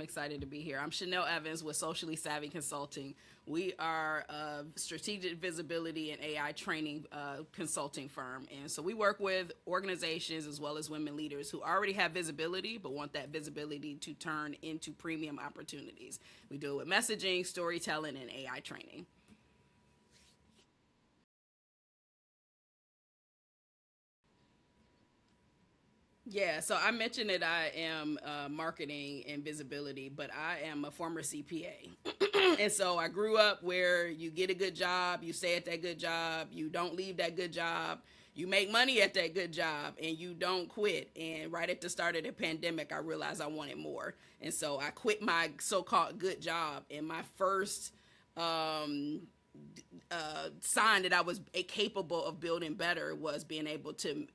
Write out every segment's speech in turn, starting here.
excited to be here. I'm Shanel Evans with Socially Savvy Consulting. We are a strategic visibility and AI training consulting firm. And so we work with organizations as well as women leaders who already have visibility but want that visibility to turn into premium opportunities. We do it with messaging, storytelling, and AI training. Yeah, so I mentioned that I am marketing and visibility, but I am a former CPA. And so I grew up where you get a good job, you stay at that good job, you don't leave that good job, you make money at that good job, and you don't quit. And right at the start of the pandemic, I realized I wanted more. And so I quit my so called good job. And my first um, sign that I was capable of building better was being able to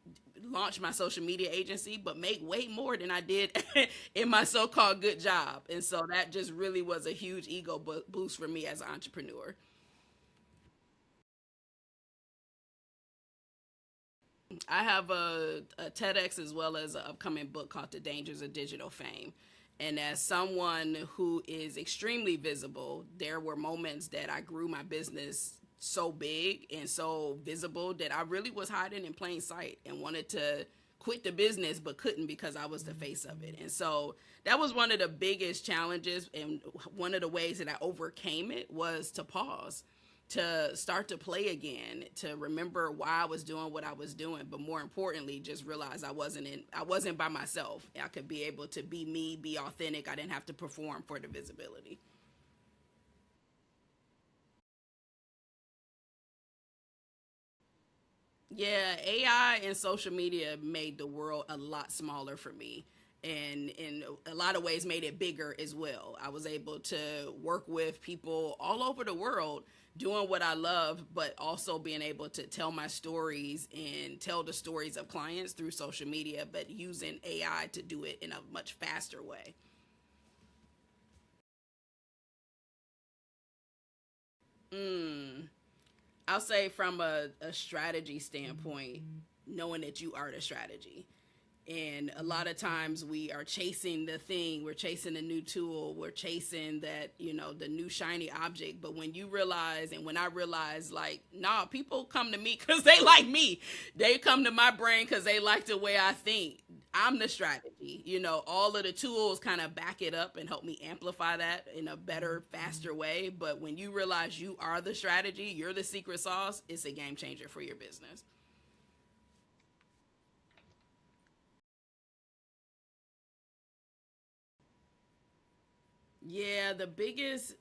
launch my social media agency, but make way more than I did in my so-called good job. And so that just really was a huge ego boost for me as an entrepreneur. I have a TEDx as well as an upcoming book called The Dangers of Digital Fame. And as someone who is extremely visible, there were moments that I grew my business so big and so visible that I really was hiding in plain sight and wanted to quit the business but couldn't because I was the face of it. And so that was one of the biggest challenges, and one of the ways that I overcame it was to pause, to start to play again, to remember why I was doing what I was doing, but more importantly, just realize I wasn't by myself. I could be able to be me, be authentic. I didn't have to perform for the visibility. Yeah, AI and social media made the world a lot smaller for me, and in a lot of ways made it bigger as well. I was able to work with people all over the world doing what I love, but also being able to tell my stories and tell the stories of clients through social media, but using AI to do it in a much faster way. Mm. I'll say from a strategy standpoint, knowing that you are the strategy. And a lot of times we are chasing the thing, we're chasing a new tool, we're chasing that, the new shiny object. But when you realize, and when I realized, like, nah, people come to me because they like me. They come to my brain because they like the way I think. I'm the strategy. All of the tools kind of back it up and help me amplify that in a better, faster way. But when you realize you are the strategy, you're the secret sauce, it's a game changer for your business. Yeah, the biggest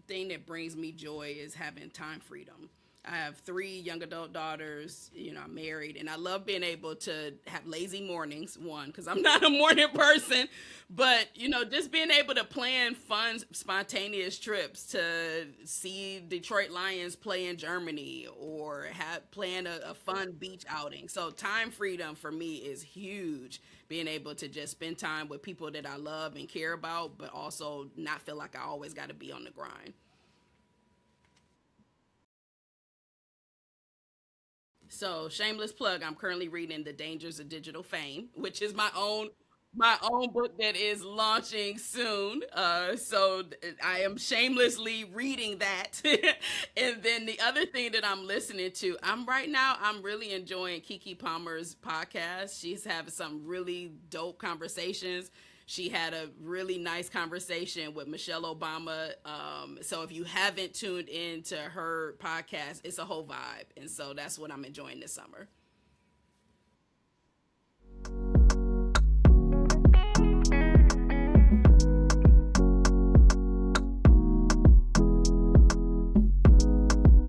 thing that brings me joy is having time freedom. I have three young adult daughters. I'm married, and I love being able to have lazy mornings. One, because I'm not a morning person, but just being able to plan fun, spontaneous trips to see Detroit Lions play in Germany, or have plan a fun beach outing. So time freedom for me is huge. Being able to just spend time with people that I love and care about, but also not feel like I always got to be on the grind. So, shameless plug, I'm currently reading The Dangers of Digital Fame, which is my own book that is launching soon. So I am shamelessly reading that. And then the other thing that I'm listening to, I'm really enjoying Kiki Palmer's podcast. She's having some really dope conversations. She had a really nice conversation with Michelle Obama. So if you haven't tuned into her podcast, it's a whole vibe. And so that's what I'm enjoying this summer.